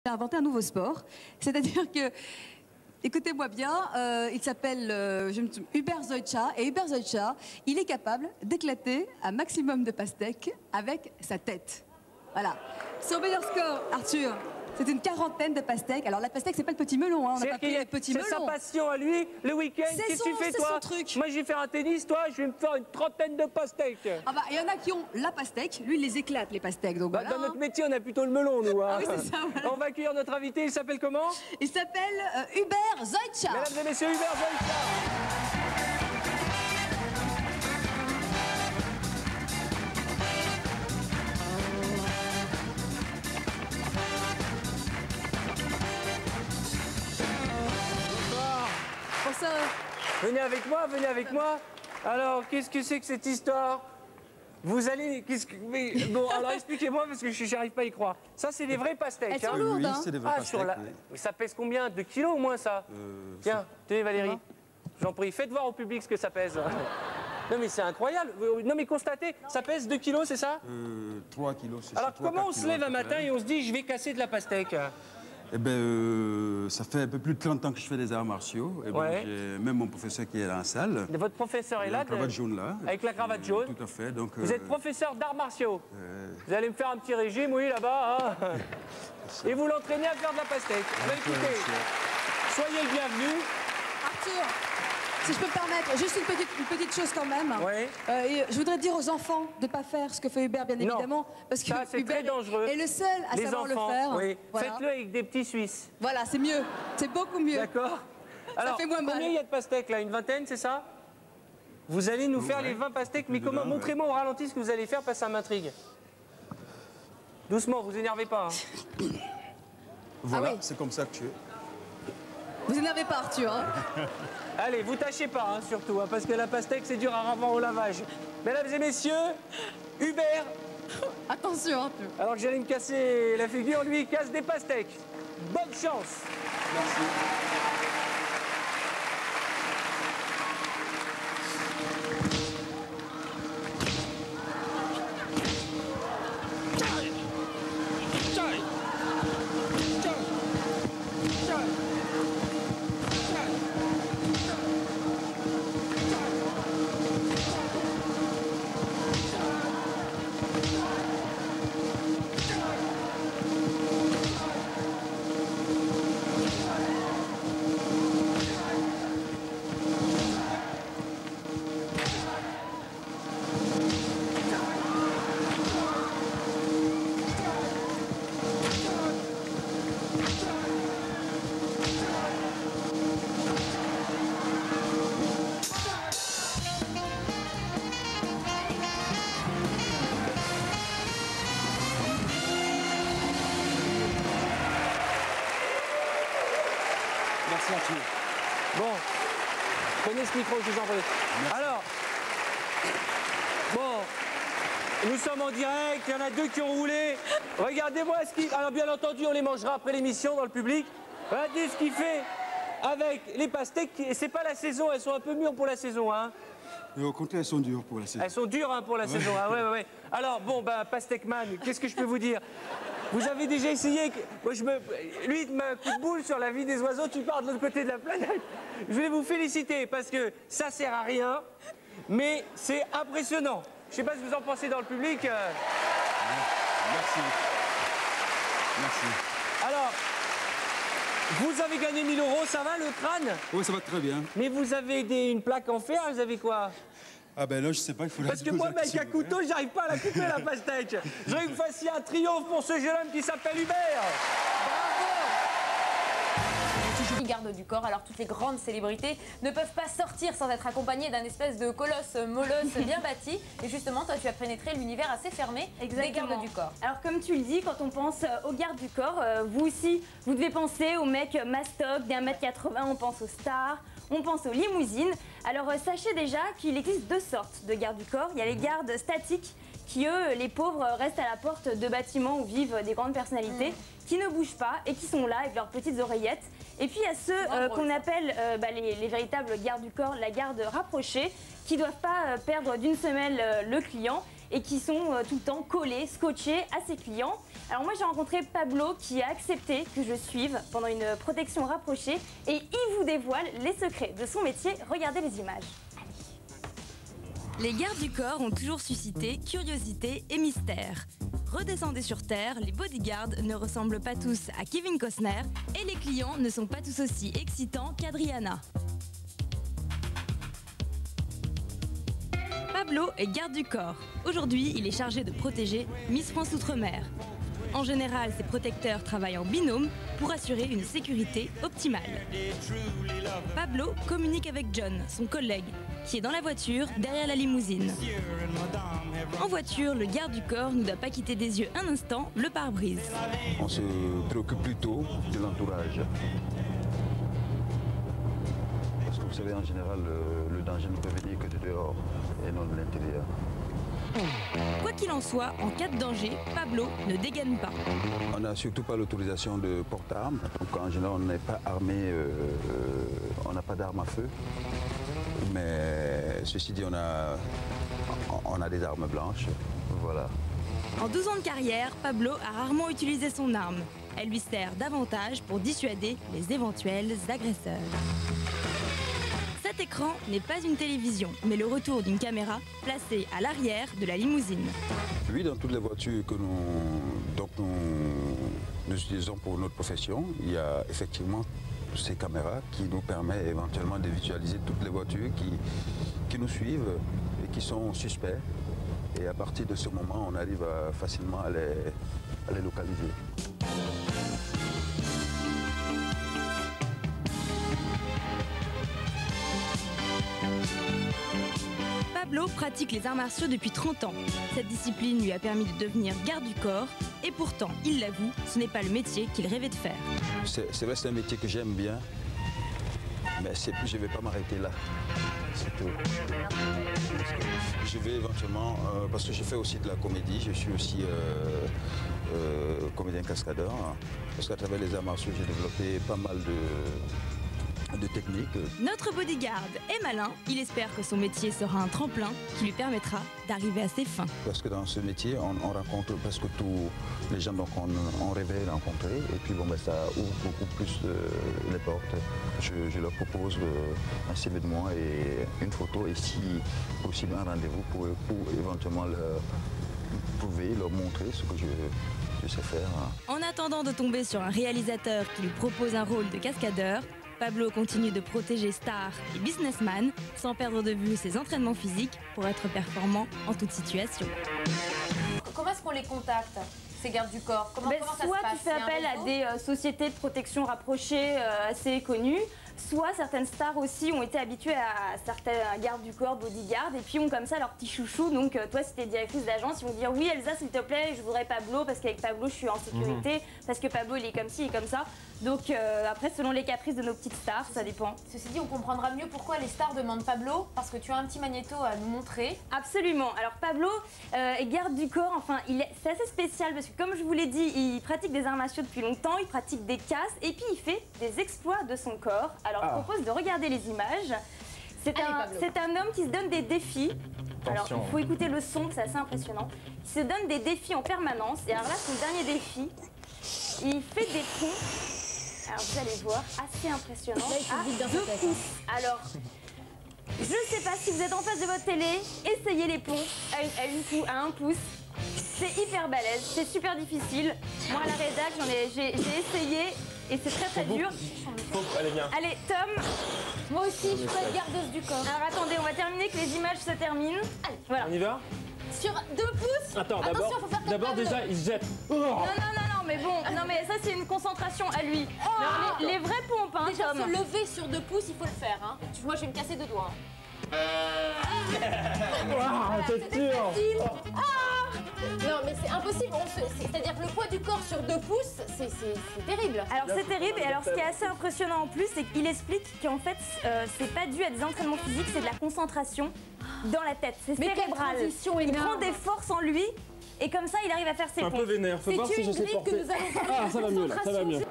s'est inventé un nouveau sport. C'est-à-dire que, écoutez-moi bien, il s'appelle Hubert Zoïtcha. Et Hubert Zoïtcha, il est capable d'éclater un maximum de pastèques avec sa tête. Voilà. Son meilleur score, Arthur, c'est une quarantaine de pastèques. Alors la pastèque, c'est pas le petit melon, hein. On n'a pas pris le petit melon. C'est sa passion à lui, le week-end. Qu'est-ce que tu fais, toi? C'est son truc. Moi, je vais faire un tennis, toi, je vais me faire une trentaine de pastèques. Ah bah, il y en a qui ont la pastèque. Lui, il les éclate, les pastèques. Donc Bah, voilà, dans notre métier, on a plutôt le melon, nous. Hein. Ah oui, c'est ça, voilà. On va accueillir notre invité, il s'appelle comment? Il s'appelle Hubert Zoïtcha. Mesdames et messieurs, Hubert Zoïtcha. Bonsoir. Venez avec moi, venez avec moi. Alors, qu'est-ce que c'est que cette histoire? Vous allez... Mais, bon, alors expliquez-moi parce que je n'arrive pas à y croire. Ça, c'est des vraies pastèques. Elles sont lourdes, Oui, hein. c'est des vrais pastèques. Oui. Mais ça pèse combien? 2 kilos au moins, ça? Tiens, tenez Valérie. J'en prie, faites voir au public ce que ça pèse. Non mais c'est incroyable. Non mais constatez, ça pèse 2 kilos, c'est ça? 3 kilos, c'est ça. Alors comment on se lève un matin et on se dit je vais casser de la pastèque? Eh bien, ça fait un peu plus de 30 ans que je fais des arts martiaux. Et bon, Ouais. j'ai même mon professeur qui est là en salle. Votre professeur est Il a là, la cravate jaune là. avec la cravate jaune. Tout à fait. Donc, Vous êtes professeur d'arts martiaux. Vous allez me faire un petit régime, oui, là-bas. Hein. Et vous l'entraînez à faire de la pastèque. Bah, écoutez, soyez le bienvenu. Arthur, si je peux me permettre, juste une petite chose quand même. Ouais. Et je voudrais dire aux enfants de ne pas faire ce que fait Hubert, bien Non. évidemment. Parce que Ça, c'est Hubert très dangereux. est le seul à Les savoir enfants, le faire. oui. Voilà. Faites-le avec des petits Suisses. Voilà, c'est mieux. C'est beaucoup mieux. D'accord. Alors, fait moins mal. combien il y a de pastèques là? Une vingtaine, c'est ça? Vous allez nous faire les 20 pastèques, mais comment? Montrez-moi au ralenti ce que vous allez faire, parce que ça m'intrigue. Doucement, vous énervez pas. Hein. voilà, Ah oui. c'est comme ça que tu es. Vous énervez pas, Arthur. Hein. Allez, vous tâchez pas, hein, surtout, hein, parce que la pastèque, c'est dur à ravoir au lavage. Mesdames et messieurs, Hubert, Attention, Arthur. alors que j'allais me casser la figure, lui, il casse des pastèques. Bonne chance. Merci. Merci Arthur. Bon, prenez ce micro, je vous en prie. Alors, bon, nous sommes en direct, il y en a 2 qui ont roulé. Regardez-moi ce qu'il... Alors bien entendu, on les mangera après l'émission dans le public. Regardez ce qu'il fait avec les pastèques. Et c'est pas la saison, elles sont un peu mûres pour la saison, hein. Et au contraire, elles sont dures pour la saison. Elles sont dures hein, pour la saison, hein. Ouais, ouais, ouais. Alors, bon, bah, Pastèque-man, qu'est-ce que je peux vous dire? Vous avez déjà essayé... Moi, lui, il te met un coup de boule sur la vie des oiseaux, tu pars de l'autre côté de la planète. Je voulais vous féliciter parce que ça sert à rien, mais c'est impressionnant. Je sais pas ce que vous en pensez dans le public. Merci. Merci. Alors, vous avez gagné 1000 €, ça va le crâne? Oui, ça va très bien. Mais vous avez une plaque en fer, vous avez quoi? Ah ben là, je sais pas, il faut la Parce que moi, avec un couteau, j'arrive pas à la couper, la pastèque. Je voudrais que vous fassiez un triomphe pour ce jeune homme qui s'appelle Hubert. Garde du corps, alors toutes les grandes célébrités ne peuvent pas sortir sans être accompagnées d'un espèce de colosse molosse bien bâti. Et justement, toi, tu as pénétré l'univers assez fermé des gardes du corps. Alors comme tu le dis, quand on pense aux gardes du corps, vous aussi, vous devez penser aux mecs mastoc d'1,80 m, on pense aux stars, on pense aux limousines. Alors sachez déjà qu'il existe 2 sortes de gardes du corps. Il y a les gardes statiques qui, eux, les pauvres, restent à la porte de bâtiments où vivent des grandes personnalités, qui ne bougent pas et qui sont là avec leurs petites oreillettes. Et puis il y a ceux qu'on appelle les véritables gardes du corps, la garde rapprochée, qui ne doivent pas perdre d'une semelle le client et qui sont tout le temps collés, scotchés à ses clients. Alors moi j'ai rencontré Pablo qui a accepté que je suive pendant une protection rapprochée et il vous dévoile les secrets de son métier. Regardez les images. Les gardes du corps ont toujours suscité curiosité et mystère. Redescendez sur Terre, les bodyguards ne ressemblent pas tous à Kevin Costner et les clients ne sont pas tous aussi excitants qu'Adriana. Pablo est garde du corps. Aujourd'hui, il est chargé de protéger Miss France Outre-mer. En général, ces protecteurs travaillent en binôme pour assurer une sécurité optimale. Pablo communique avec John, son collègue, qui est dans la voiture derrière la limousine. En voiture, le garde du corps ne doit pas quitter des yeux un instant le pare-brise. On se préoccupe plutôt de l'entourage. Parce que vous savez, en général, le danger ne peut venir que de dehors et non de l'intérieur. Quoi qu'il en soit, en cas de danger, Pablo ne dégaine pas. On n'a surtout pas l'autorisation de porte-armes. Donc en général, on n'est pas armé, on n'a pas d'armes à feu. Mais ceci dit, on a des armes blanches. Voilà. En 12 ans de carrière, Pablo a rarement utilisé son arme. Elle lui sert davantage pour dissuader les éventuels agresseurs. Cet écran n'est pas une télévision, mais le retour d'une caméra placée à l'arrière de la limousine. Oui, dans toutes les voitures que nous utilisons pour notre profession, il y a effectivement ces caméras qui nous permettent éventuellement de visualiser toutes les voitures qui nous suivent et qui sont suspects. Et à partir de ce moment, on arrive facilement à les localiser. Pablo pratique les arts martiaux depuis 30 ans. Cette discipline lui a permis de devenir garde du corps et pourtant, il l'avoue, ce n'est pas le métier qu'il rêvait de faire. C'est vrai, c'est un métier que j'aime bien, mais je ne vais pas m'arrêter là. C'est tout. Je vais éventuellement, parce que je fais aussi de la comédie, je suis aussi comédien cascadeur, parce qu'à travers les arts martiaux, j'ai développé pas mal de techniques. Notre bodyguard est malin, il espère que son métier sera un tremplin qui lui permettra d'arriver à ses fins. Parce que dans ce métier, on rencontre presque tous les gens qu'on rêvait rencontrer, et puis bon, ça ouvre beaucoup plus les portes. Je leur propose un CV de moi et une photo, et si possible un rendez-vous pour éventuellement leur prouver, leur montrer ce que je sais faire. En attendant de tomber sur un réalisateur qui lui propose un rôle de cascadeur, Pablo continue de protéger stars et businessmen sans perdre de vue ses entraînements physiques pour être performant en toute situation. Comment est-ce qu'on les contacte, ces gardes du corps? Comment ça se soit passe? tu fais appel à des sociétés de protection rapprochées assez connues, soit certaines stars aussi ont été habituées à certains gardes du corps, bodyguards, et puis ont comme ça leur petit chouchou. Donc toi, si tu es directrice d'agence, ils vont dire oui Elsa, s'il te plaît, je voudrais Pablo parce qu'avec Pablo je suis en sécurité, parce que Pablo il est comme ci et comme ça. Donc après, selon les caprices de nos petites stars, ça dépend. Ceci dit, on comprendra mieux pourquoi les stars demandent Pablo, parce que tu as un petit magnéto à nous montrer. Absolument. Alors Pablo est garde du corps, enfin c'est assez spécial parce que comme je vous l'ai dit, il pratique des arts martiaux depuis longtemps, il pratique des casses et puis il fait des exploits de son corps. Alors je propose de regarder les images. C'est un homme qui se donne des défis. Alors il faut écouter le son, c'est assez impressionnant. Il se donne des défis en permanence. Et alors là, son dernier défi, il fait des ponts. Alors vous allez voir, assez impressionnant, à 2 pouces. Alors, je ne sais pas si vous êtes en face de votre télé, essayez les ponts à 1 pouce. C'est hyper balèze, c'est super difficile. Moi à la rédac, j'ai essayé et c'est très dur. Allez, viens. Allez, Tom. Moi aussi, je peux être gardeuse du corps. Alors attendez, on va terminer que les images se terminent. Allez. Voilà. On y va? Sur 2 pouces. Attends, attention, faut faire comme d'abord Pablo. déjà, il se jette. Oh, Non, mais bon, non mais ça c'est une concentration à lui. Alors, les vraies pompes, hein, Déjà, Tom. se lever sur 2 pouces, il faut le faire. Hein. Moi, je vais me casser 2 doigts. t'es sûr? Non, mais c'est impossible. C'est-à-dire que le poids du corps sur 2 pouces, c'est terrible. Alors c'est terrible et alors ce qui est assez impressionnant en plus, c'est qu'il explique qu'en fait c'est pas dû à des entraînements physiques, c'est de la concentration dans la tête, c'est Mais quelle cérébral. transition Il énorme. prend des forces en lui et comme ça il arrive à faire ses Un peu pompes. vénère, faut voir si je sais C'est une porter. brique que nous allons parler de Ça va mieux là, ça va mieux.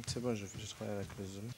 C'est bon, j'ai travaillé avec le zoom.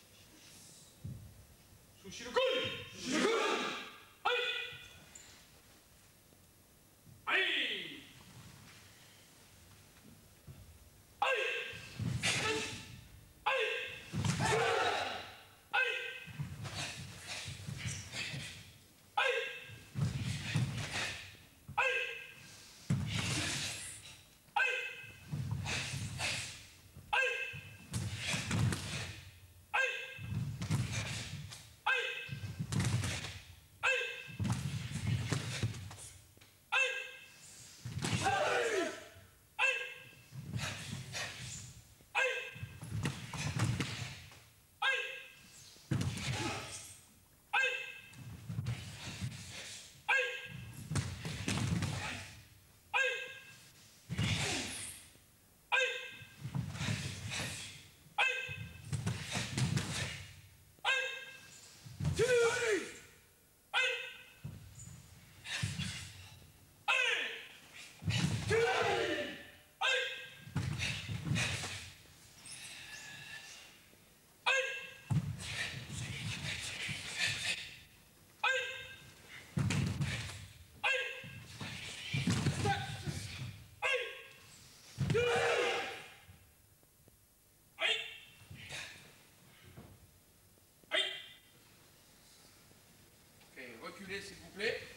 Reculez s'il vous plaît.